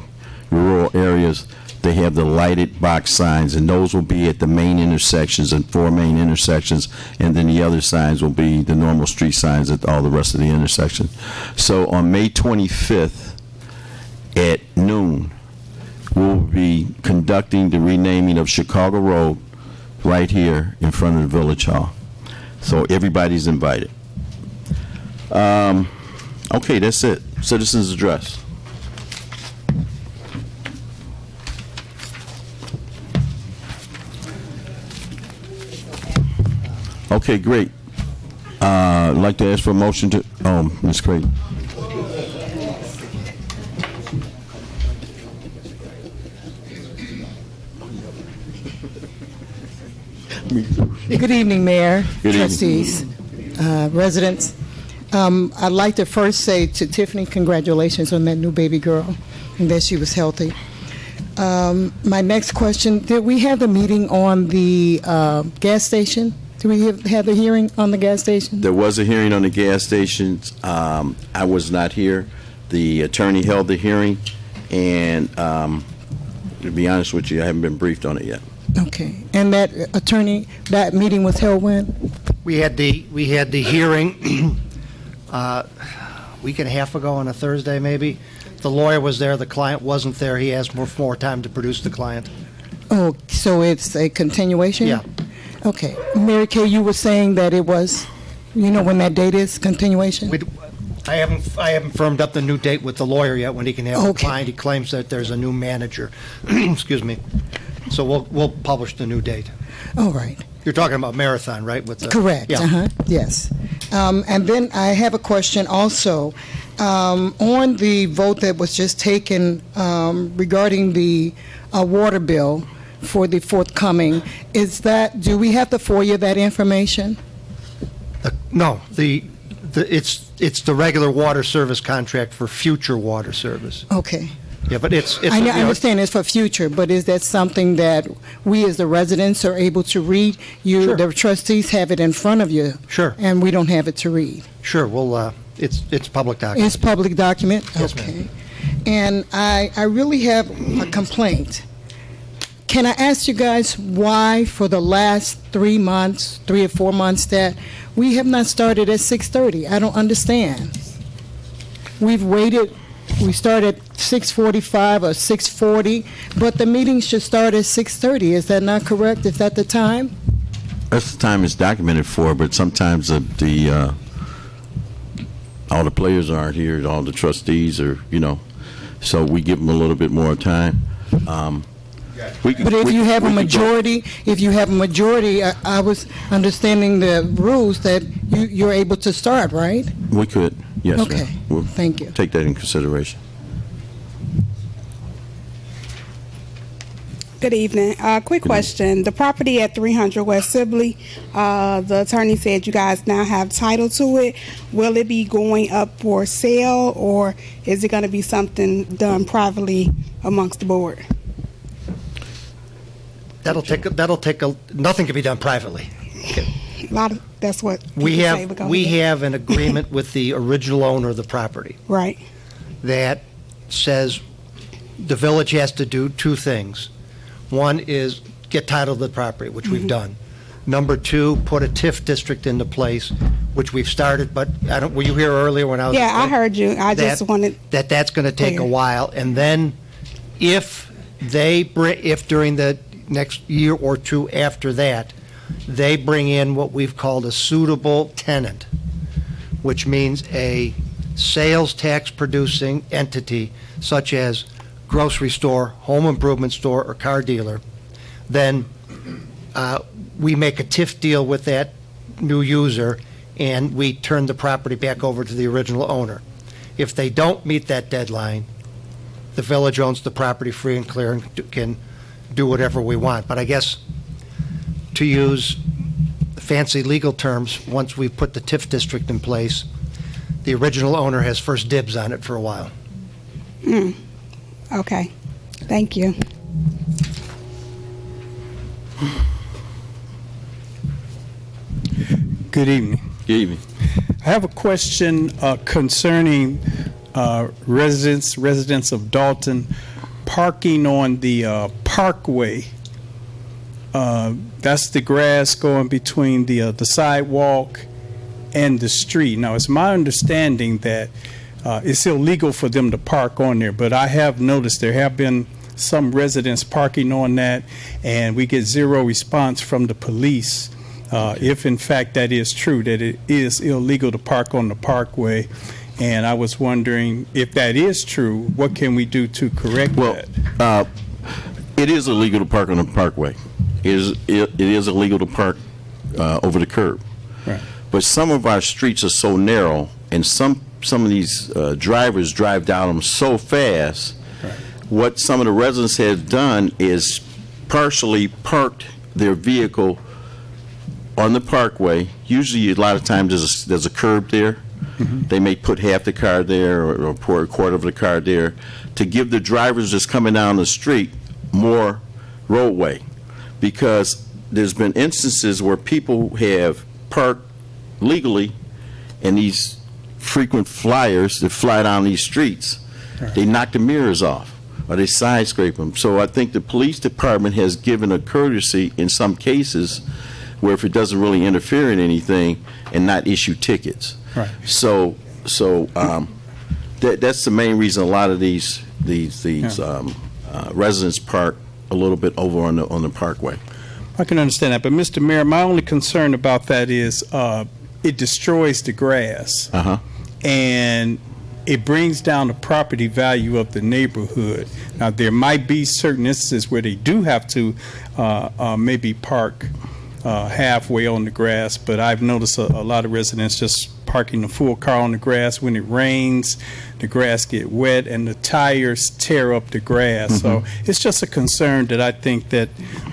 rural areas. They have the lighted box signs, and those will be at the main intersections and 4 main intersections, and then the other signs will be the normal street signs at all the rest of the intersections. So on May 25th at noon, we'll be conducting the renaming of Chicago Road right here in front of the Village Hall. So everybody's invited. Okay, that's it. Citizens' address. Okay, great. I'd like to ask for a motion to, Ms. Creighton. Good evening, Mayor, Good evening. trustees, residents. I'd like to first say to Tiffany, congratulations on that new baby girl and that she was healthy. My next question, did we have the meeting on the gas station? Did we have the hearing on the gas station? There was a hearing on the gas stations. I was not here. The attorney held the hearing, and to be honest with you, I haven't been briefed on it yet. Okay. And that that meeting was held when? We had the hearing a week and a half ago on a Thursday, maybe. The lawyer was there. The client wasn't there. He asked for more time to produce the client. Oh, so it's a continuation? Yeah. Okay. Mary Kay, you were saying that it was, you know when that date is, continuation? I haven't firmed up the new date with the lawyer yet when he can have the Okay. client. He claims that there's a new manager. Excuse me. So we'll publish the new date. All right. You're talking about Marathon, right? With the, Correct. Yeah. Yes. And then I have a question also. On the vote that was just taken regarding the water bill for the forthcoming, do we have to FOIA that information? No, it's the regular water service contract for future water service. Okay. Yeah, but it's I understand it's for future, but is that something that we as the residents are able to read? Sure. The trustees have it in front of you. Sure. And we don't have it to read. Sure. Well, it's public document. It's public document? Yes, Okay. ma'am. And I really have a complaint. Can I ask you guys why for the last 3 or 4 months, that we have not started at 6:30? I don't understand. We've waited, we started 6:45 or 6:40, but the meeting should start at 6:30. Is that not correct? Is that the time? That's the time it's documented for, but sometimes all the players aren't here, all the trustees are, so we give them a little bit more time. But if you have a majority, I was understanding the rules that you're able to start, right? We could, yes, ma'am. Okay, We'll thank you. take that in consideration. Good evening. Quick question. The property at 300 West Sibley, the attorney said you guys now have title to it. Will it be going up for sale, or is it going to be something done privately amongst the board? nothing can be done privately. That's what We people say, but go ahead. have an agreement with the original owner of the property Right. that says the village has to do two things. One is get title of the property, which we've done. Number two, put a TIF district into place, which we've started, but were you here earlier when I was? Yeah, I heard you. I just wanted. That's going to take a Clear. while. And then if during the next year or two after that, they bring in what we've called a suitable tenant, which means a sales tax producing entity such as grocery store, home improvement store, or car dealer, then we make a TIF deal with that new user and we turn the property back over to the original owner. If they don't meet that deadline, the village owns the property free and clear and can do whatever we want. But I guess, to use fancy legal terms, once we put the TIF district in place, the original owner has first dibs on it for a while. Okay. Thank you. Good evening. Good evening. I have a question concerning residents of Dolton parking on the parkway. That's the grass going between the sidewalk and the street. Now, it's my understanding that it's illegal for them to park on there, but I have noticed there have been some residents parking on that, and we get zero response from the police. If in fact that is true, that it is illegal to park on the parkway. And I was wondering, if that is true, what can we do to correct that? It is illegal to park on the parkway. It is illegal to park over the curb. Right. But some of our streets are so narrow, and some of these drivers drive down them so fast. Right. What some of the residents have done is partially parked their vehicle on the parkway. Usually, a lot of times, there's a curb there. Mm-hmm. They may put half the car there or pour a quarter of the car there to give the drivers just coming down the street more roadway. Because there's been instances where people have parked legally, and these frequent flyers that fly down these streets, they knock the mirrors off or they side scrape them. So I think the police department has given a courtesy in some cases where if it doesn't really interfere in anything and not issue tickets. Right. So that's the main reason a lot of these residents park a little bit over on the parkway. I can understand that, but Mr. Mayor, my only concern about that is it destroys the grass, and it brings down the property value of the neighborhood. Now, there might be certain instances where they do have to maybe park halfway on the grass, but I've noticed a lot of residents just parking the full car on the grass. When it rains, the grass get wet and the tires tear up the grass. So it's just a concern that I think that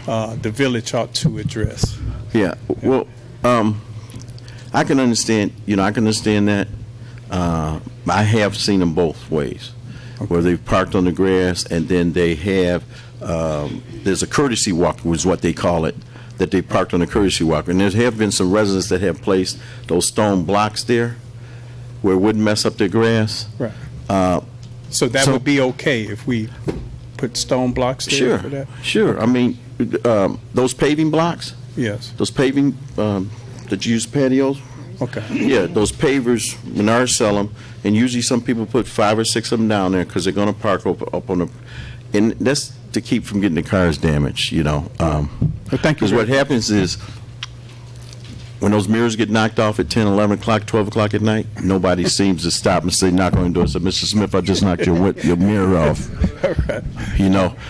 the village ought to address. Yeah, well, I can understand, I can understand that. I have seen them both ways, where they've parked on the grass and then they have, there's a courtesy walk, which is what they call it, that they parked on a courtesy walk. And there have been some residents that have placed those stone blocks there where it wouldn't mess up their grass. Right. So that would be okay if we put stone blocks there for that? Sure. I mean, those paving blocks, Yes. those paving that you use patios, Okay. yeah, those pavers, Menards sell them, and usually some people put 5 or 6 of them down there because they're going to park up on the, and that's to keep from getting the cars damaged, Well, thank you. Because what happens is, when those mirrors get knocked off at 10, 11 o'clock, 12 o'clock at night, nobody seems to stop and say, knock on the door and say, Mr. Smith, I just knocked your mirror off.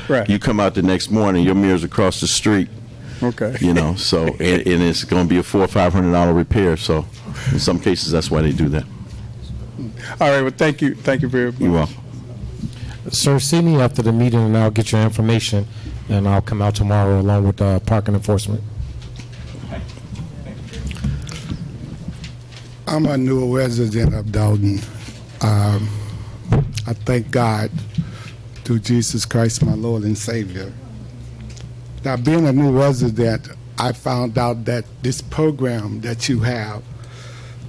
Right. You come out the next morning, your mirror's across the street. Okay. So, and it's going to be a $400 or $500 repair. So, in some cases, that's why they do that. All right. Well, thank you. Thank you very much. You're welcome. Sir, see me after the meeting and I'll get your information and I'll come out tomorrow along with parking enforcement. I'm a new resident of Dolton. I thank God through Jesus Christ, my Lord and Savior, Now, being a new resident, I found out that this program that you have,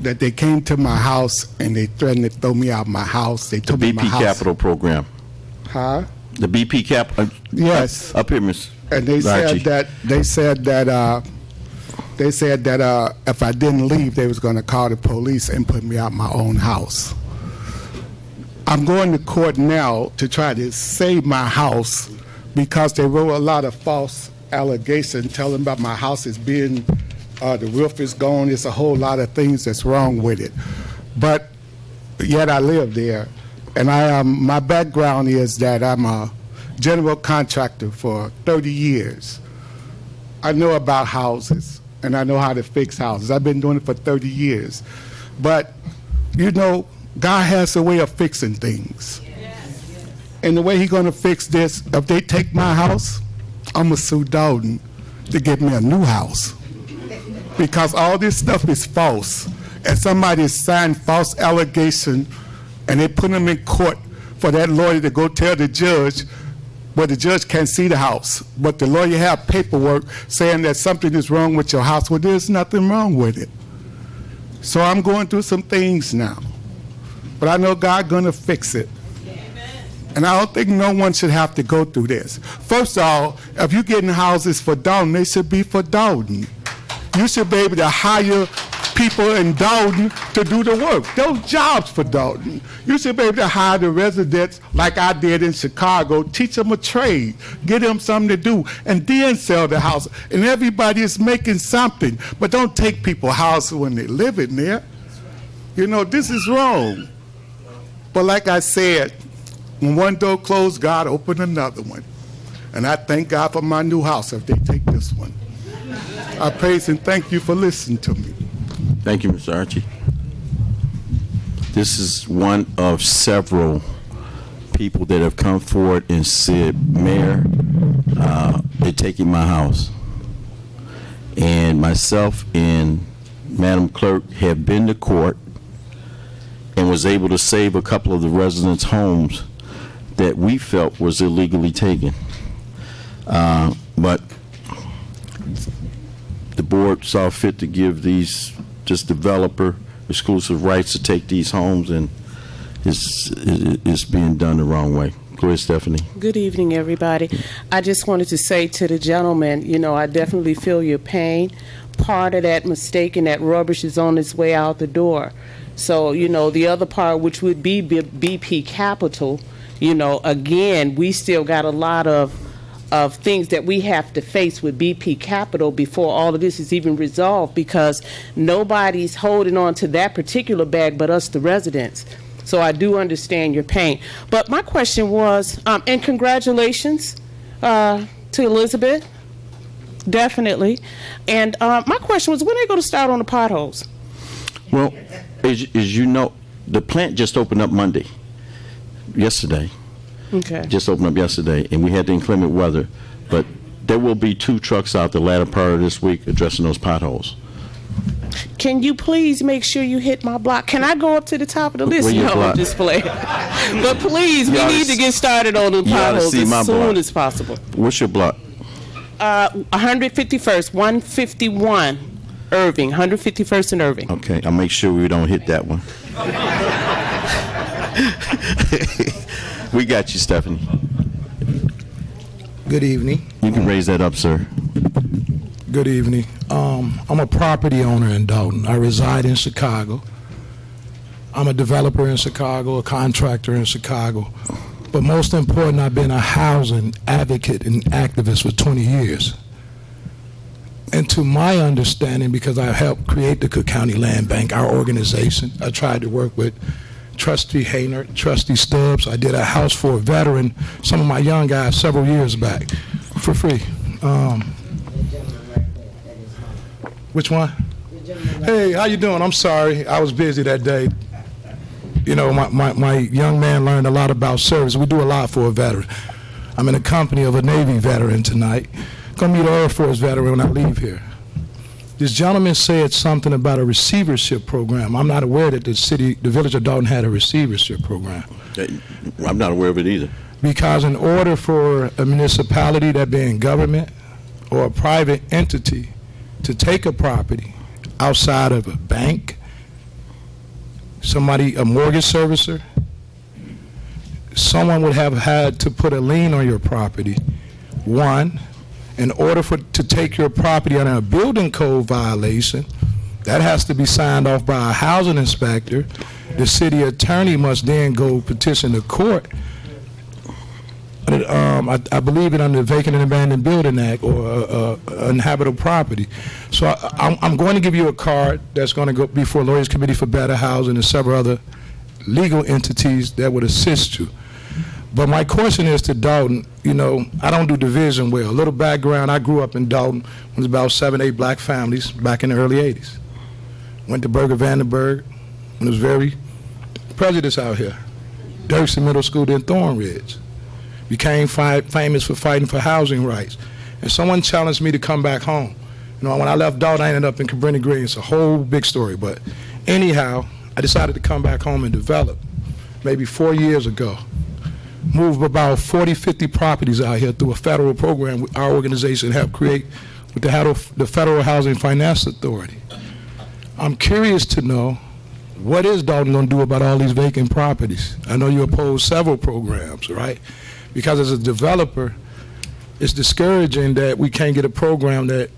that they came to my house and they threatened to throw me out of my house. They took The me my BP house. Capital Program. Huh? The BP Cap. Yes. Up here, Miss. And they Archie. said that if I didn't leave, they was going to call the police and put me out my own house. I'm going to court now to try to save my house because they wrote a lot of false allegations telling about my house is being, the roof is gone. It's a whole lot of things that's wrong with it. But yet I live there. And my background is that I'm a general contractor for 30 years. I know about houses, and I know how to fix houses. I've been doing it for 30 years. But, you know, God has a way of fixing things. And the way he's going to fix this, if they take my house, I'm going to sue Dolton to get me a new house. Because all this stuff is false. And somebody signed false allegation, and they put them in court for that lawyer to go tell the judge, well, the judge can't see the house, but the lawyer have paperwork saying that something is wrong with your house. Well, there's nothing wrong with it. So I'm going through some things now. But I know God's going to fix it. And I don't think no one should have to go through this. First of all, if you're getting houses for Dolton, they should be for Dolton. You should be able to hire people in Dolton to do the work. Those jobs for Dolton. You should be able to hire the residents like I did in Chicago, teach them a trade, get them something to do, and then sell the house. And everybody is making something. But don't take people's houses when they live in there. You know, this is wrong. But like I said, when one door closed, God opened another one. And I thank God for my new house if they take this one. I praise and thank you for listening to me. Thank you, Mr. Archie. This is one of several people that have come forward and said, Mayor, they're taking my house. And myself and Madam Clerk have been to court and was able to save a couple of the residents' homes that we felt was illegally taken. But the board saw fit to give this developer exclusive rights to take these homes, and it's being done the wrong way. Go ahead, Stephanie. Good evening, everybody. I just wanted to say to the gentleman, you know, I definitely feel your pain. Part of that mistake and that rubbish is on its way out the door. So, you know, the other part, which would be BP Capital, you know, again, we still got a lot of things that we have to face with BP Capital before all of this is even resolved, because nobody's holding on to that particular bag but us, the residents. So I do understand your pain. But my question was, and congratulations to Elizabeth, definitely. And my question was, when are they going to start on the potholes? Well, as you know, the plant just opened up yesterday. Okay. Just opened up yesterday, and we had the inclement weather. But there will be 2 trucks out the latter part of this week addressing those potholes. Can you please make sure you hit my block? Can I go up to the top of the list? No, I'm just playing. But please, we need to get started on the potholes as soon as possible. What's your block? 151st, 151 Irving, 151st and Irving. Okay, I'll make sure we don't hit that one. We got you, Stephanie. Good evening. You can raise that up, sir. Good evening. I'm a property owner in Dolton. I reside in Chicago. I'm a developer in Chicago, a contractor in Chicago. But most important, I've been a housing advocate and activist for 20 years. And to my understanding, because I helped create the Cook County Land Bank, our organization, I tried to work with Trustee Haynard, Trustee Stubbs. I did a house for a veteran, some of my young guys, several years back, for free. Which one? Hey, how you doing? I'm sorry, I was busy that day. You know, my young man learned a lot about service. We do a lot for a veteran. I'm in the company of a Navy veteran tonight. Gonna meet an Air Force veteran when I leave here. This gentleman said something about a receivership program. I'm not aware that the village of Dolton had a receivership program. I'm not aware of it either. Because in order for a municipality, that being government, or a private entity to take a property outside of a bank, somebody, a mortgage servicer, someone would have had to put a lien on your property. One, in order to take your property on a building code violation, that has to be signed off by a housing inspector. The city attorney must then go petition the court. I believe it under the Vacant and Abandoned Building Act or uninhabitable property. So I'm going to give you a card that's going to go before Lawyers Committee for Better Housing and several other legal entities that would assist you. But my question is to Dolton, you know, I don't do division well. A little background, I grew up in Dolton when there was about 7, 8 black families back in the early 80s. Went to Berger Vandenberg when it was very prejudice out here. Dirksen Middle School, then Thornridge. Became famous for fighting for housing rights. And someone challenged me to come back home. You know, when I left Dolton, I ended up in Cabrini Green. It's a whole big story. But anyhow, I decided to come back home and develop maybe 4 years ago. Moved about 40, 50 properties out here through a federal program our organization helped create with the Federal Housing Finance Authority. I'm curious to know, what is Dolton going to do about all these vacant properties? I know you oppose several programs, right? Because as a developer, it's discouraging that we can't get a program that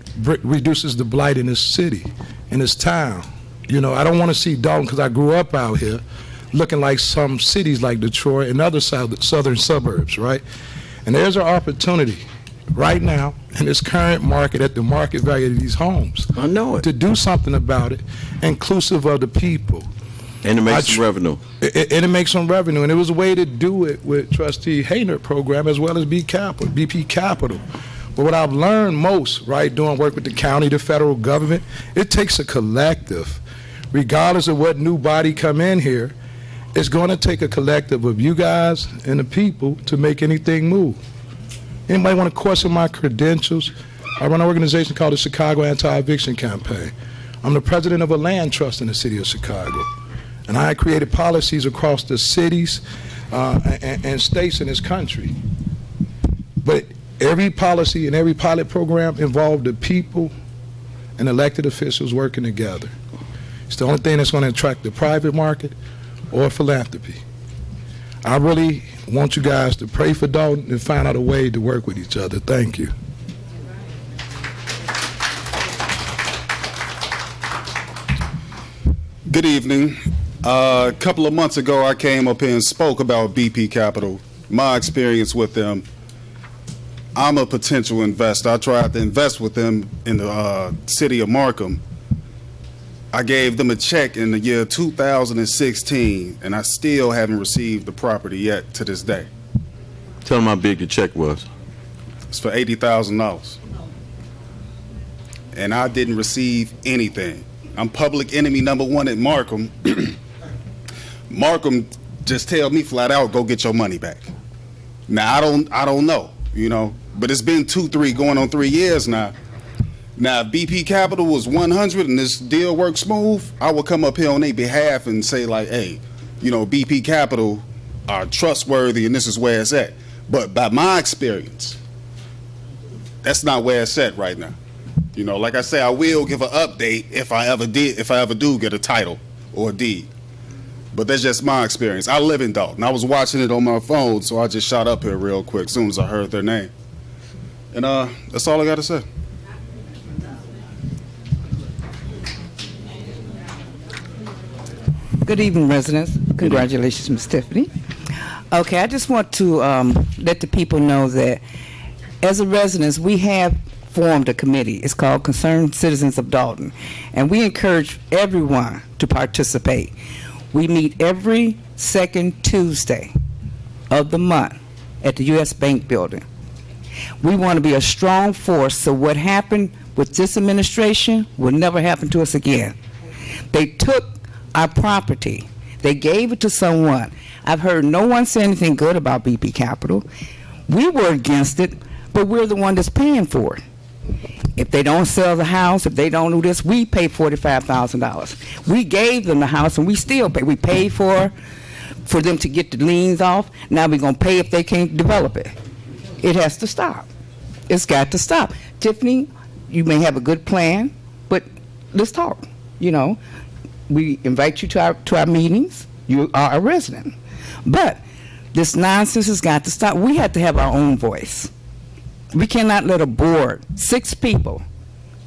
reduces the blight in this city, in this town. You know, I don't want to see Dolton, because I grew up out here, looking like some cities like Detroit and other southern suburbs, right? And there's an opportunity right now in this current market at the market value of these homes. I know it. To do something about it, inclusive of the people. And it makes some revenue. And it makes some revenue. And it was a way to do it with Trustee Hayner program as well as BP Capital. But what I've learned most, right, doing work with the county, the federal government, it takes a collective. Regardless of what new body come in here, it's going to take a collective of you guys and the people to make anything move. Anybody want to question my credentials? I run an organization called the Chicago Anti-Eviction Campaign. I'm the president of a land trust in the city of Chicago. And I created policies across the cities and states in this country. But every policy and every pilot program involved the people and elected officials working together. It's the only thing that's going to attract the private market or philanthropy. I really want you guys to pray for Dolton and find out a way to work with each other. Thank you. Good evening. A couple of months ago, I came up here and spoke about BP Capital, my experience with them. I'm a potential investor. I tried to invest with them in the city of Markham. I gave them a check in the year 2016, and I still haven't received the property yet to this day. Tell them how big the check was. It's for $80,000. And I didn't receive anything. I'm public enemy #1 at Markham. Markham just tell me flat out, go get your money back. Now, I don't know, you know, but it's been 2, 3, going on 3 years now. Now, if BP Capital was 100 and this deal works smooth, I would come up here on their behalf and say, like, hey, you know, BP Capital are trustworthy and this is where it's at. But by my experience, that's not where it's at right now. You know, like I say, I will give an update if I ever do get a title or a deed. But that's just my experience. I live in Dolton. I was watching it on my phone, so I just shot up here real quick as soon as I heard their name. And that's all I got to say. Good evening, residents. Congratulations, Ms. Tiffany. Okay, I just want to let the people know that as a residents, we have formed a committee. It's called Concerned Citizens of Dolton, and we encourage everyone to participate. We meet every second Tuesday of the month at the U.S. Bank Building. We want to be a strong force, so what happened with this administration will never happen to us again. They took our property. They gave it to someone. I've heard no one say anything good about BP Capital. We were against it, but we're the one that's paying for it. If they don't sell the house, if they don't do this, we pay $45,000. We gave them the house and we still pay. We paid for them to get the liens off. Now we're going to pay if they can't develop it. It has to stop. It's got to stop. Tiffany, you may have a good plan, but let's talk. You know, we invite you to our meetings. You are a resident. But this nonsense has got to stop. We have to have our own voice. We cannot let a board, 6 people,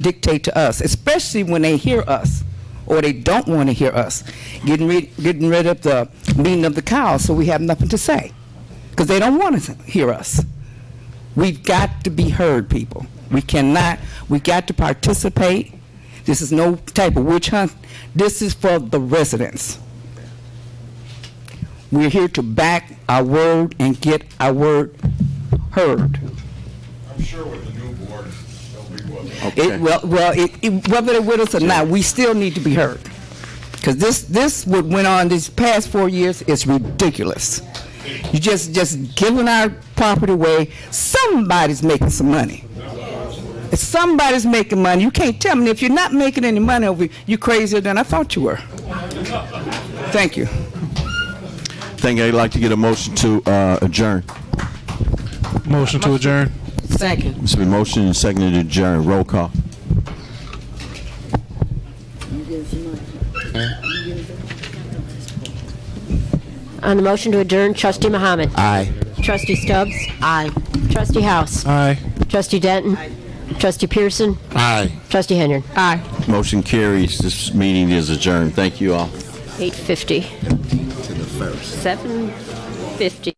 dictate to us, especially when they hear us or they don't want to hear us. Getting rid of the meeting of the cows so we have nothing to say because they don't want to hear us. We've got to be heard, people. We got to participate. This is no type of witch hunt. This is for the residents. We're here to back our word and get our word heard. I'm sure with the new board, they'll be with us. Okay. Whether they're with us or not, we still need to be heard. Because this what went on these past 4 years is ridiculous. You just giving our property away. Somebody's making some money. If somebody's making money, you can't tell me if you're not making any money over, you're crazier than I thought you were. Thank you. Thank you. I'd like to get a motion to adjourn. Motion to adjourn. Second. It's been motion and seconded to adjourn. Roll call. On the motion to adjourn, Trustee Muhammad. Aye. Trustee Stubbs. Aye. Trustee House. Aye. Trustee Denton. Aye. Pearson. Aye. Trustee Henry. Aye. Motion carries. This meeting is adjourned. Thank you all. 8:50. To the first. 7:50.